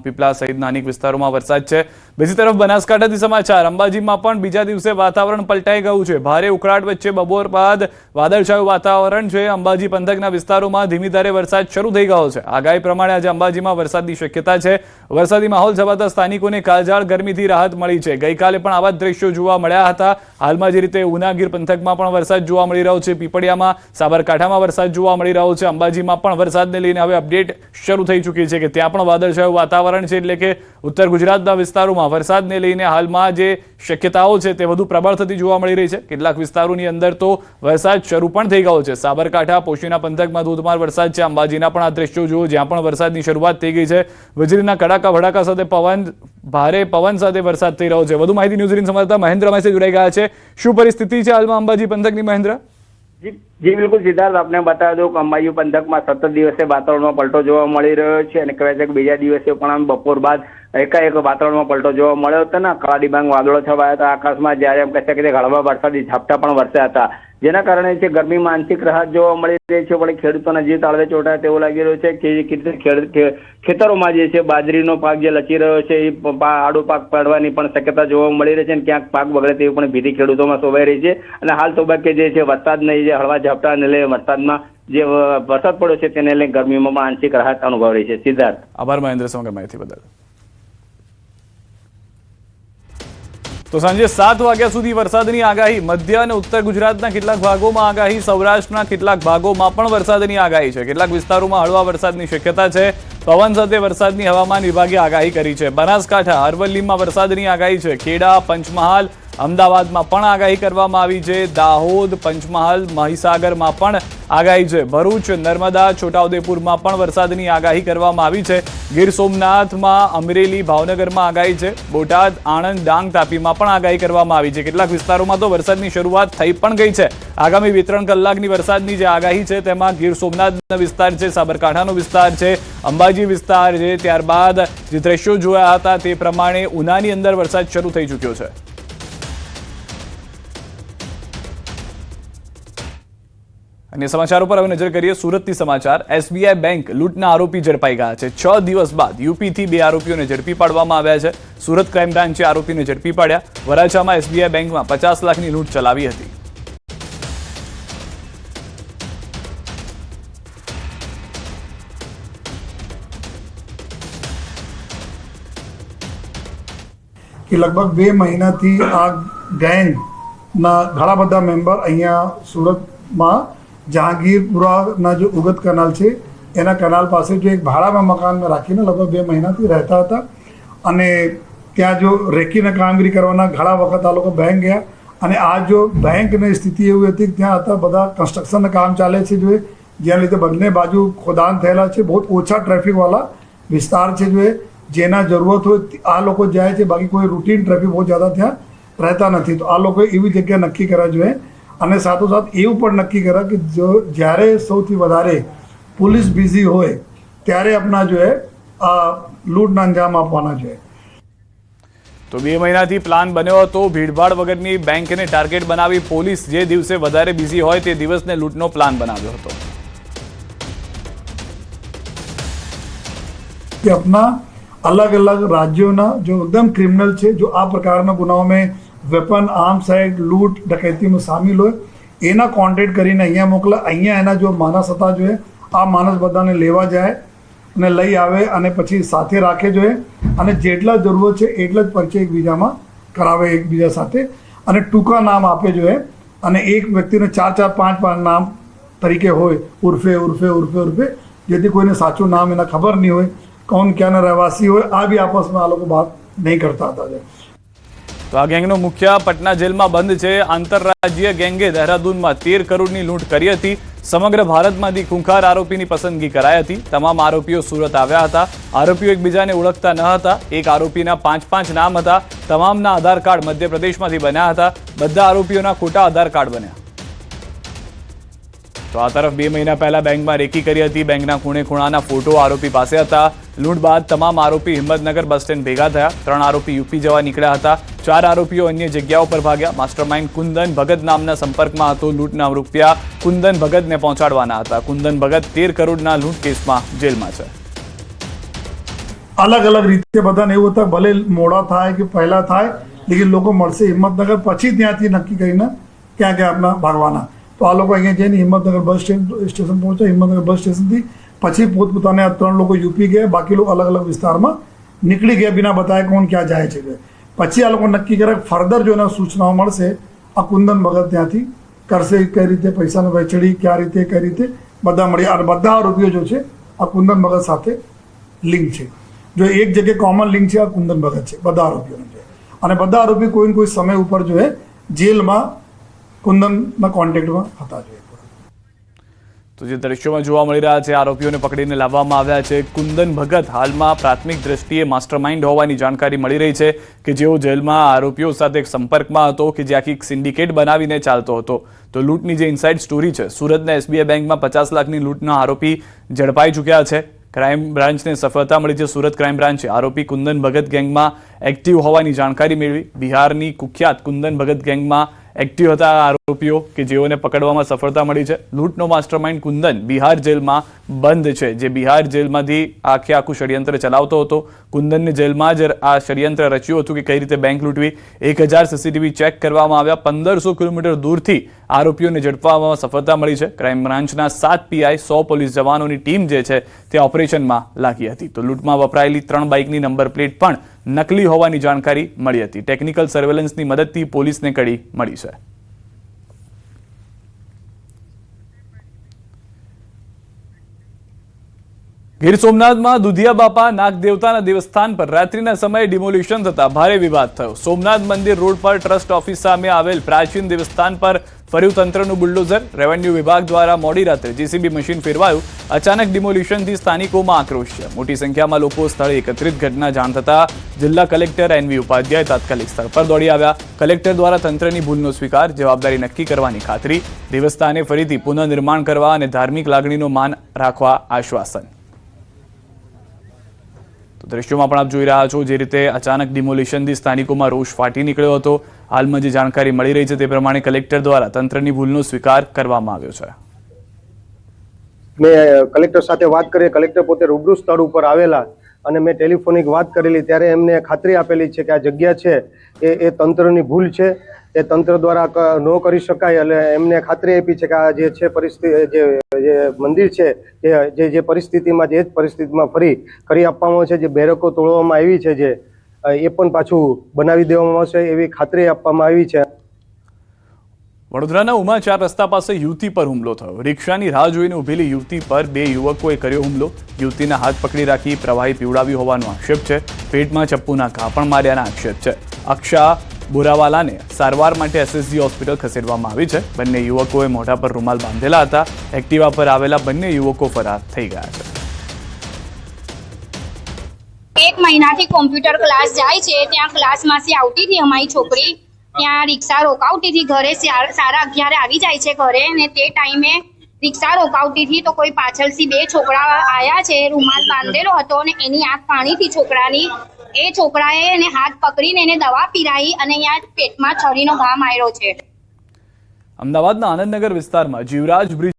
રામપીપળા સહિતના અનેક વિસ્તારોમાં વરસાદ છે। બીજી તરફ બનાસકાંઠાથી સમાચાર, અંબાજીમાં પણ બીજા દિવસે વાતાવરણ પલટાઈ ગયું છે। ભારે ઉકળાટ વચ્ચે બપોર બાદ વાદળછાયું વાતાવરણ છે। અંબાજી પંથકના વિસ્તારોમાં ધીમી ધારે વરસાદ શરૂ થઈ ગયો છે। આગાહી પ્રમાણે આજે અંબાજીમાં વરસાદની શક્યતા છે। વરસાદી માહોલ છવાતા સ્થાનિકોને કાળઝાળ ગરમીથી રાહત મળી છે। ગઈકાલે પણ આવા દ્રશ્યો જોવા મળ્યા હતા। હાલમાં જે રીતે ઉના ગીર પંથકમાં પણ વરસાદ જોવા મળી રહ્યો છે। પીપળિયામાં, સાબરકાંઠામાં વરસાદ જોવા મળી રહ્યો છે। અંબાજીમાં પણ વરસાદને લઈને હવે અપડેટ શરૂ થઈ ચૂકી છે કે ત્યાં પણ વાદળછાયું વાતાવરણ છે, એટલે કે ઉત્તર ગુજરાતના વિસ્તારોમાં વરસાદને લઈને હાલમાં જે શક્યતાઓ છે તે વધુ પ્રબળ થતી જોવા મળી રહી છે। કેટલાક વિસ્તારોની અંદર તો વરસાદ શરૂ પણ થઈ ગયો છે। સાબરકાંઠા, પોશીના પંથકમાં ધોધમાર વરસાદ છે। અંબાજીના પણ આ દ્રશ્યો જુઓ, જ્યાં પણ વરસાદની શરૂઆત થઈ ગઈ છે। વીજળીના કડાકા ભડાકા સાથે ભારે પવન સાથે વરસાદ થઈ રહ્યો છે। વધુ માહિતી ન્યૂઝ સંવાદદાતા મહેન્દ્ર અમારી જોડાઈ ગયા છે। શું પરિસ્થિતિ છે હાલમાં અંબાજી પંથકની, મહેન્દ્ર? જી બિલકુલ સિદ્ધાર્થ, આપને બતાવી દઉં કે અંબાજી પંથકમાં સતત દિવસે વાતાવરણમાં પલટો જોવા મળી રહ્યો છે અને કહેવાય છે કે બીજા દિવસે પણ આમ બપોર બાદ એકાએક વાતાવરણમાં પલટો જોવા મળ્યો હતો ને કાળા ડિબાંગ વાદળો છવાયા હતા આકાશમાં, જ્યારે એમ કહે છે કે હળવા વરસાદી ઝાપટા પણ વરસ્યા હતા, જેના કારણે છે ગરમી માનસિક રાહત જોવા મળી રહી છે। પણ ખેડૂતોને જે તાળવે ચોંટાય તેવું લાગી રહ્યું છે કે ખેતરોમાં જે છે બાજરીનો પાક જે લચી રહ્યો છે એ આડો પાક પડવાની પણ શક્યતા જોવા મળી રહી છે અને ક્યાંક પાક બગડે તેવી પણ ભીતિ ખેડૂતોમાં શોભાઈ રહી છે। અને હાલ તબક્કે જે છે વરસાદને જે હળવા ઝાપટાને લઈને વરસાદમાં જે વરસાદ પડ્યો છે તેને લઈને ગરમીમાં પણ આંશિક રાહત અનુભવ રહી છે। સિદ્ધાર્થ, આભાર મહેન્દ્ર સમગ્ર માહિતી બદલ। તો સાંજે 7 વાગ્યા સુધી વરસાદની આગાહી। મધ્ય અને ઉત્તર ગુજરાતના કેટલાક ભાગોમાં આગાહી, સૌરાષ્ટ્રના કેટલાક ભાગોમાં પણ વરસાદની આગાહી છે। કેટલાક વિસ્તારોમાં હળવા વરસાદની શક્યતા છે। પવન સાથે વરસાદની હવામાન વિભાગે આગાહી કરી છે। બનાસકાંઠા, અરવલ્લીમાં વરસાદની આગાહી છે। ખેડા, પંચમહાલ, અમદાવાદમાં પણ આગાહી કરવામાં આવી છે। દાહોદ, પંચમહાલ, મહીસાગરમાં પણ આગાહી છે। ભરૂચ, નર્મદા, છોટાઉદેપુરમાં પણ વરસાદની આગાહી કરવામાં આવી છે। ગીર સોમનાથમાં, અમરેલી, ભાવનગરમાં આગાહી છે। બોટાદ, આણંદ, ડાંગ, તાપીમાં પણ આગાહી કરવામાં આવી છે। કેટલાક વિસ્તારોમાં તો વરસાદની શરૂઆત થઈ પણ ગઈ છે। આગામી 2-3 કલાકની વરસાદની જે આગાહી છે તેમાં ગીર સોમનાથનો વિસ્તાર છે, સાબરકાંઠાનો વિસ્તાર છે, અંબાજી વિસ્તાર છે, ત્યારબાદ જે દ્રશ્યો જોયા હતા તે પ્રમાણે ઉનાની અંદર વરસાદ શરૂ થઈ ચૂક્યો છે। અન્ય સમાચારો પર હવે નજર કરીએ। સુરતથી સમાચાર, એસબીઆઈ બેંક લૂંટના આરોપી ઝડપાઈ ગયા છે। 6 દિવસ બાદ યુપીથી 2 આરોપીઓને ઝડપી પાડવામાં આવ્યા છે। સુરત ક્રાઇમ બ્રાન્ચે આરોપીને ઝડપી પાડ્યા। વરાછામાં એસબીઆઈ બેંકમાં 50 લાખની લૂંટ ચલાવી હતી। કે લગભગ 2 મહિનાથી આ ગેંગના ઘણા બધા મેમ્બર અહીંયા સુરતમાં જહાંગીરપુરાના જો ઉગત કેનાલ છે એના કેનાલ પાસે જો એક ભાડામાં મકાનમાં રાખીને લગભગ 2 મહિનાથી રહેતા હતા અને ત્યાં જો રેકીને કામગીરી કરવાના ઘણા વખત આ લોકો બેંક ગયા અને આ જો બેંકની સ્થિતિ એવી હતી કે ત્યાં હતા બધા કન્સ્ટ્રક્શનના કામ ચાલે છે જો જેના લીધે બંને બાજુ ખોદાણ થયેલા છે। બહુ ઓછા ટ્રાફિકવાળા વિસ્તાર છે જો જેના જરૂરત હોય આ લોકો જાય છે, બાકી કોઈ રૂટીન ટ્રાફિક બહુ જ્યાદા ત્યાં રહેતા નથી। તો આ લોકોએ એવી જગ્યા નક્કી કરવા જોઈએ અને સાથોસાથ એવું પણ નક્કી કર્યા કે જો જ્યારે સૌથી વધારે પોલીસ બિઝી હોય ત્યારે આપણા જોઈએ આ લૂંટના અંજામ આપવાના જોઈએ। તો 2 મહિનાથી પ્લાન બન્યો હતો ભીડભાડ વગરની બેંકને ટાર્ગેટ બનાવી પોલીસ જે દિવસે વધારે બિઝી હોય તે દિવસને લૂંટનો પ્લાન બનાવ્યો હતો। कि अपना अलग अलग राज्यों जो एकदम क्रिमिनल है जो आ प्रकार गुनाओं में वेपन, आर्म्स एक्ट, लूट, डकैती में शामिल हो एना कॉन्टेक्ट કરીને અહીંયા મોકલે। અહીંયા એના જો માણસ હતા જોઈએ આ માણસ બધાને લેવા જાય અને લઈ આવે અને પછી સાથે રાખે જોઈએ અને જેટલા જરૂરત છે એટલા જ પરિચય એકબીજામાં કરાવે એકબીજા સાથે અને ટૂંકા નામ આપે જોઈએ અને એક વ્યક્તિને 4-4, 5-5 નામ તરીકે હોય ઉર્ફે ઉર્ફે ઉર્ફે ઉર્ફે, જેથી કોઈને સાચું નામ એના ખબર નહીં હોય, कौन क्या रहवासी हो आ भी आपस में आ लोग बात नहीं करता था। તો આ ગેંગનો મુખ્ય પટના જેલમાં બંધ છે। આંતરરાજ્ય ગેંગે દહેરાદૂનમાં 13 કરોડની લૂંટ કરી હતી। સમગ્ર ભારતમાંથી ખૂંખાર આરોપીની પસંદગી કરાઈ હતી। તમામ આરોપીઓ સુરત આવ્યા હતા। આરોપીઓ એકબીજાને ઓળખતા ન હતા। એક આરોપીના 5-5 નામ હતા। તમામના આધાર કાર્ડ મધ્યપ્રદેશમાંથી બન્યા હતા। બધા આરોપીઓના ખોટા આધાર કાર્ડ બન્યા। તો આ તરફ 2 મહિના પહેલા બેંકમાં રેકી કરી હતી। બેંકના ખૂણે ખૂણાના ફોટો આરોપી પાસે હતા। લૂંટ બાદ તમામ આરોપી હિંમતનગર બસ સ્ટેન્ડ ભેગા થયા। 3 આરોપી યુપી જવા નીકળ્યા હતા। 4 આરોપીઓ અન્ય જગ્યાઓ પર ભાગ્યા। માસ્ટરમાઇન્ડ કુંદન ભગત નામના સંપર્કમાં હતો। લૂંટના રૂપિયા કુંદન ભગતને પહોંચાડવાના હતા। કુંદન ભગત 13 કરોડના લૂંટ કેસમાં જેલમાં છે। અલગ અલગ રીતે બધાને એવું હતું ભલે મોડા થાય કે પહેલા થાય લેકિન લોકો મળશે હિંમતનગર પછી ત્યાંથી નક્કી કરીને ક્યાં ક્યાં આપણા ભાગવાના. તો આ લોકો અહીંયા જઈને હિંમતનગર બસ સ્ટેશન પહોંચ્યા. હિંમતનગર બસ સ્ટેશનથી પછી પોતપોતાને આ 3 લોકો યુપી ગયા, બાકી લોકો અલગ અલગ વિસ્તારમાં નીકળી ગયા બિના બતાવે કોણ ક્યાં જાય છે. પછી આ લોકો નક્કી કરે ફર્ધર જો એના સૂચનાઓ મળશે આ કુંદન ભગત ત્યાંથી કરશે, કઈ રીતે પૈસાની વહેંચણી, કઈ રીતે બધા મળી. અને બધા આરોપીઓ જો છે આ કુંદન ભગત સાથે લિંક છે. જો એક જગ્યાએ કોમન લિંક છે આ કુંદન ભગત છે બધા આરોપીઓનો છે. અને બધા આરોપી કોઈ ને કોઈ સમય ઉપર જો હે જેલમાં કુંદનના કોન્ટેક્ટમાં હતા. જોઈએ તો જે દ્રશ્યોમાં જોવા મળી રહ્યા છે, આરોપીઓને પકડીને લાવવામાં આવ્યા છે. કુંદન ભગત હાલમાં પ્રાથમિક દ્રષ્ટિએ માસ્ટરમાઇન્ડ હોવાની જાણકારી મળી રહી છે કે જેઓ જેલમાં આરોપીઓ સાથે સંપર્કમાં હતો, કે જે આખી સિન્ડિકેટ બનાવીને ચાલતો હતો. તો લૂંટની જે ઇનસાઇડ સ્ટોરી છે, સુરતના SBI બેંકમાં 50 લાખની લૂંટના આરોપી ઝડપાઈ ચૂક્યા છે. ક્રાઇમ બ્રાન્ચને સફળતા મળી છે. સુરત ક્રાઇમ બ્રાન્ચે આરોપી કુંદન ભગત ગેંગમાં એક્ટિવ હોવાની જાણકારી મેળવી. બિહારની કુખ્યાત કુંદન ભગત ગેંગમાં એક્ટિવ હતા આરોપીઓ કે જેઓને પકડવામાં સફળતા મળી છે. લૂંટનો માસ્ટરમાઇન્ડ કુંદન બિહાર જેલમાં બંધ છે, જે બિહાર જેલમાંથી આખું ષડયંત્ર ચલાવતો હતો. કુંદનને જેલમાં જ આ ષડયંત્ર રચ્યું હતું કે કઈ રીતે બેંક લૂંટવી. 1000 CCTV ચેક કરવામાં આવ્યા. 1500 કિલોમીટર દૂરથી આરોપીઓને ઝડપવામાં સફળતા મળી છે. ક્રાઇમ બ્રાન્ચના 7 PI 100 પોલીસ જવાનોની ટીમ જે છે તે ઓપરેશનમાં લાગી હતી. તો લૂંટમાં વપરાયેલી 3 બાઇકની નંબર પ્લેટ પણ નકલી હોવાની જાણકારી મળી હતી. ટેકનિકલ સર્વેલન્સની મદદથી પોલીસને કડી મળી છે. ગીર સોમનાથમાં દુધિયા બાપા નાગદેવતાના દેવસ્થાન પર રાત્રિના સમયે ડિમોલિશન થતા ભારે વિવાદ થયો. સોમનાથ મંદિર રોડ પર ટ્રસ્ટ ઓફિસ સામે આવેલ પ્રાચીન દેવસ્થાન પર ફર્યું તંત્રનું બુલડોઝર. રેવન્યુ વિભાગ દ્વારા મોડી રાત્રે JCB મશીન ફેરવાયું. અચાનક ડિમોલિશનથી સ્થાનિકોમાં આક્રોશ છે. મોટી સંખ્યામાં લોકો સ્થળે એકત્રિત. ઘટના જાણ થતા જિલ્લા કલેક્ટર NV ઉપાધ્યાય તાત્કાલિક સ્થળ પર દોડી આવ્યા. કલેક્ટર દ્વારા તંત્રની ભૂલનો સ્વીકાર, જવાબદારી નક્કી કરવાની ખાતરી, દેવસ્થાને ફરીથી પુનઃનિર્માણ કરવા અને ધાર્મિક લાગણીનો માન રાખવા આશ્વાસન. દ્રશ્યોમાં પણ આપ જોઈ રહ્યા છો જે રીતે અચાનક ડિમોલિશનથી સ્થાનિકોમાં રોષ ફાટી નીકળ્યો હતો. હાલમાં જે જાણકારી મળી રહી છે તે પ્રમાણે કલેક્ટર દ્વારા તંત્રની ભૂલનો સ્વીકાર કરવામાં આવ્યો છે. મેં કલેક્ટર સાથે વાત કરી. કલેક્ટર પોતે રૂબરૂ સ્થળ ઉપર આવેલા અને મેં ટેલિફોનિક વાત કરેલી ત્યારે એમને ખાતરી આપેલી છે કે આ જગ્યા છે એ તંત્રની ભૂલ છે, એ તંત્ર દ્વારા ન કરી શકાય. એટલે એમને ખાતરી આપી છે કે આ જે છે પરિસ્થિતિ, જે મંદિર છે જે પરિસ્થિતિમાં જે જ પરિસ્થિતિમાં ફરી કરી આપવામાં છે. જે બેરકો તોડવામાં આવી છે જે એ પણ પાછું બનાવી દેવામાં આવશે એવી ખાતરી આપવામાં આવી છે. વડોદરાના ઉમા 4 રસ્તા પાસે યુવતી પર હુમલો થયો. રિક્ષાની રાહ જોઈને ઉભેલી યુવતી પર 2 યુવકોએ કર્યો હુમલો. યુવતીના હાથ પકડી રાખી પ્રવાહી પીવડાવ્યું હોવાનો આક્ષેપ છે. પેટમાં ચપ્પુના ઘા પણ માર્યાના આક્ષેપ છે. અક્ષા બોરાવાલાને સારવાર માટે SSG હોસ્પિટલ ખસેડવામાં આવી છે. બંને યુવકોએ મોઢા પર રૂમાલ બાંધેલા હતા. એક્ટિવા પર આવેલા બંને યુવકો ફરાર થઈ ગયા છે. 1 મહિનાથી કોમ્પ્યુટર ક્લાસ જાય છે. ત્યાં ક્લાસમાંથી આવતી હતી અમારી છોકરી, ત્યાં રિક્ષા રોકાવતી હતી. ઘરે 11:30 આવી જાય છે ઘરે, અને તે ટાઈમે રિક્ષા રોકાવતી હતી તો કોઈ પાછળથી 2 છોકરા આવ્યા છે. રૂમાલ બાંધેલો હતો અને એની આંખ પાણી હતી છોકરાની. એ છોકરાએ એને હાથ પકડીને એને દવા પીરાઈ અને અહીંયા પેટમાં છરીનો ઘા માર્યો છે. અમદાવાદના આનંદનગર વિસ્તારમાં જીવરાજ બ્રિજ